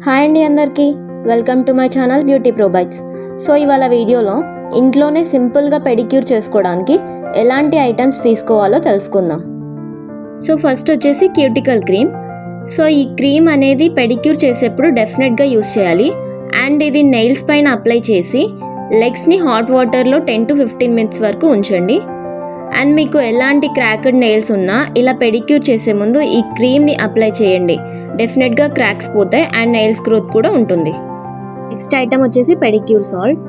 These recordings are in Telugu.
హాయ్ అండి అందరికీ, welcome to my channel beauty pro bytes. So ఇవాళ వీడియోలో ఇంట్లోనే సింపుల్గా పెడిక్యూర్ చేసుకోవడానికి ఎలాంటి ఐటమ్స్ తీసుకోవాలో తెలుసుకుందాం. సో ఫస్ట్ వచ్చేసి క్యూటికల్ క్రీమ్. సో ఈ క్రీమ్ అనేది పెడిక్యూర్ చేసేప్పుడు డెఫినెట్గా యూస్ చేయాలి. అండ్ ఇది నెయిల్స్ పైన అప్లై చేసి లెగ్స్ని హాట్ వాటర్లో 10 to 15 minutes వరకు ఉంచండి. అండ్ మీకు ఎలాంటి క్రాక్డ్ నెయిల్స్ ఉన్నా ఇలా పెడిక్యూర్ చేసే ముందు ఈ క్రీమ్ని అప్లై చేయండి. డెఫినెట్గా క్రాక్స్ పోతాయి అండ్ నెయిల్స్ గ్రోత్ కూడా ఉంటుంది. నెక్స్ట్ ఐటమ్ వచ్చేసి పెడిక్యూర్ సాల్ట్.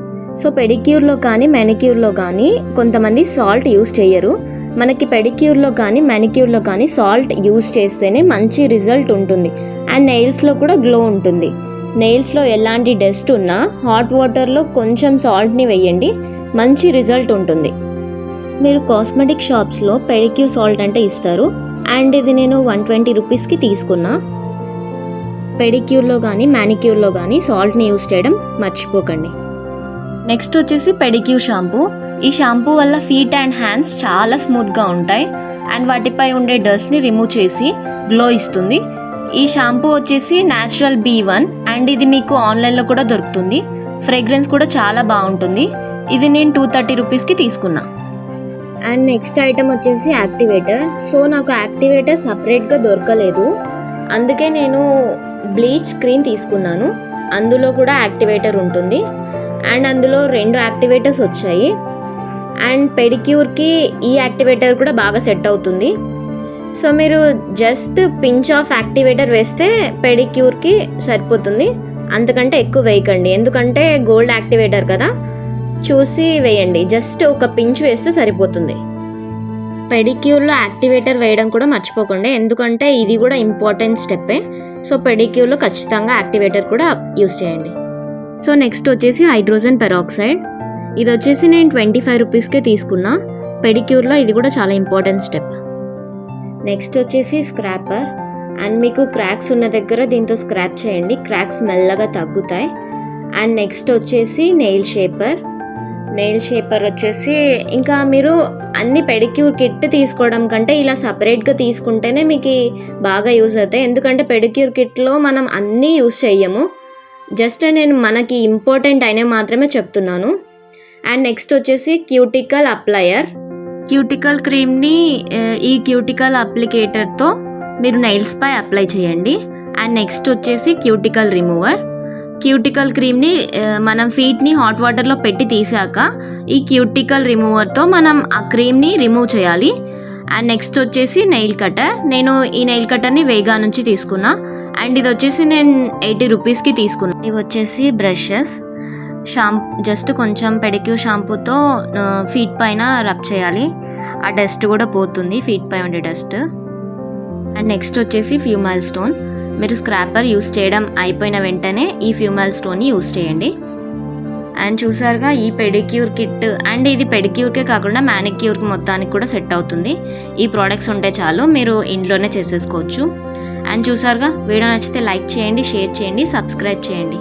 సో పెడిక్యూర్లో కానీ మెనిక్యూర్లో కానీ కొంతమంది సాల్ట్ యూస్ చేయరు. మనకి పెడిక్యూర్లో కానీ మెనిక్యూర్లో కానీ సాల్ట్ యూస్ చేస్తేనే మంచి రిజల్ట్ ఉంటుంది అండ్ నెయిల్స్లో కూడా గ్లో ఉంటుంది. నెయిల్స్లో ఎలాంటి డస్ట్ ఉన్నా హాట్ వాటర్లో కొంచెం సాల్ట్ని వేయండి, మంచి రిజల్ట్ ఉంటుంది. మీరు కాస్మెటిక్ షాప్స్లో పెడిక్యూర్ సాల్ట్ అంటే ఇస్తారు అండ్ ఇది నేను 120 రూపీస్కి తీసుకున్నా. పెడిక్యూర్లో కానీ మ్యానిక్యూర్లో కానీ సాల్ట్ని యూస్ చేయడం మర్చిపోకండి. నెక్స్ట్ వచ్చేసి పెడిక్యూర్ షాంపూ. ఈ షాంపూ వల్ల ఫీట్ అండ్ హ్యాండ్స్ చాలా స్మూత్గా ఉంటాయి అండ్ వాటిపై ఉండే డస్ట్ని రిమూవ్ చేసి గ్లో ఇస్తుంది. ఈ షాంపూ వచ్చేసి న్యాచురల్ B1 అండ్ ఇది మీకు ఆన్లైన్లో కూడా దొరుకుతుంది. ఫ్రేగ్రెన్స్ కూడా చాలా బాగుంటుంది. ఇది నేను 230 రూపీస్కి తీసుకున్నా. అండ్ నెక్స్ట్ ఐటమ్ వచ్చేసి యాక్టివేటర్. సో నాకు యాక్టివేటర్ సపరేట్గా దొరకలేదు, అందుకే నేను బ్లీచ్ క్రీమ్ తీసుకున్నాను. అందులో కూడా యాక్టివేటర్ ఉంటుంది అండ్ అందులో 2 యాక్టివేటర్స్ వచ్చాయి. అండ్ పెడిక్యూర్కి ఈ యాక్టివేటర్ కూడా బాగా సెట్ అవుతుంది. సో మీరు జస్ట్ పించ్ ఆఫ్ యాక్టివేటర్ వేస్తే పెడిక్యూర్కి సరిపోతుంది, అంతకంటే ఎక్కువ వేయకండి. ఎందుకంటే గోల్డ్ యాక్టివేటర్ కదా, చూసి వేయండి. జస్ట్ ఒక పించ్ వేస్తే సరిపోతుంది. పెడిక్యూర్లో యాక్టివేటర్ వేయడం కూడా మర్చిపోకండి, ఎందుకంటే ఇది కూడా ఇంపార్టెంట్ స్టెప్పే. సో పెడిక్యూర్లో ఖచ్చితంగా యాక్టివేటర్ కూడా యూస్ చేయండి. సో నెక్స్ట్ వచ్చేసి హైడ్రోజన్ పెరాక్సైడ్. ఇది వచ్చేసి నేను 25 రూపీస్కే తీసుకున్నా. పెడిక్యూర్లో ఇది కూడా చాలా ఇంపార్టెంట్ స్టెప్. నెక్స్ట్ వచ్చేసి స్క్రాపర్. అండ్ మీకు క్రాక్స్ ఉన్న దగ్గర దీంతో స్క్రాప్ చేయండి, క్రాక్స్ మెల్లగా తగ్గుతాయి. అండ్ నెక్స్ట్ వచ్చేసి నెయిల్ షేపర్ వచ్చేసి ఇంకా మీరు అన్ని పెడిక్యూర్ కిట్ తీసుకోవడం కంటే ఇలా సపరేట్గా తీసుకుంటేనే మీకు బాగా యూజ్ అవుతాయి. ఎందుకంటే పెడిక్యూర్ కిట్లో మనం అన్నీ యూజ్ చెయ్యము, జస్ట్ నేను మనకి ఇంపార్టెంట్ అయినవి మాత్రమే చెప్తున్నాను. అండ్ నెక్స్ట్ వచ్చేసి క్యూటికల్ అప్లయర్. క్యూటికల్ క్రీమ్ని ఈ క్యూటికల్ అప్లికేటర్తో మీరు నెయిల్స్పై అప్లై చేయండి. అండ్ నెక్స్ట్ వచ్చేసి క్యూటికల్ రిమూవర్. క్యూటికల్ క్రీమ్ని మనం ఫీట్ని హాట్ వాటర్లో పెట్టి తీసాక ఈ క్యూటికల్ రిమూవర్తో మనం ఆ క్రీమ్ని రిమూవ్ చేయాలి. అండ్ నెక్స్ట్ వచ్చేసి నెయిల్ కటర్. నేను ఈ నెయిల్ కటర్ని వేగా నుంచి తీసుకున్నా అండ్ ఇది వచ్చేసి నేను 80 రూపీస్కి తీసుకున్నా. ఇవి వచ్చేసి బ్రషెస్. జస్ట్ కొంచెం పెడిక్యూర్ షాంపూతో ఫీట్ పైన రబ్ చేయాలి, ఆ డస్ట్ కూడా పోతుంది, ఫీట్ పై ఉండే డస్ట్. అండ్ నెక్స్ట్ వచ్చేసి ఫ్యూమైల్ స్టోన్. మీరు స్క్రాపర్ యూస్ చేయడం అయిపోయిన వెంటనే ఈ ఫ్యూమైల్ స్టోన్ని యూస్ చేయండి. అండ్ చూసారుగా ఈ పెడిక్యూర్ కిట్. అండ్ ఇది పెడిక్యూర్కే కాకుండా మ్యానిక్యూర్కి మొత్తానికి కూడా సెట్ అవుతుంది. ఈ ప్రోడక్ట్స్ ఉంటే చాలు, మీరు ఇంట్లోనే చేసేసుకోవచ్చు. అండ్ చూసారుగా, వీడియో నచ్చితే లైక్ చేయండి, షేర్ చేయండి, సబ్స్క్రైబ్ చేయండి.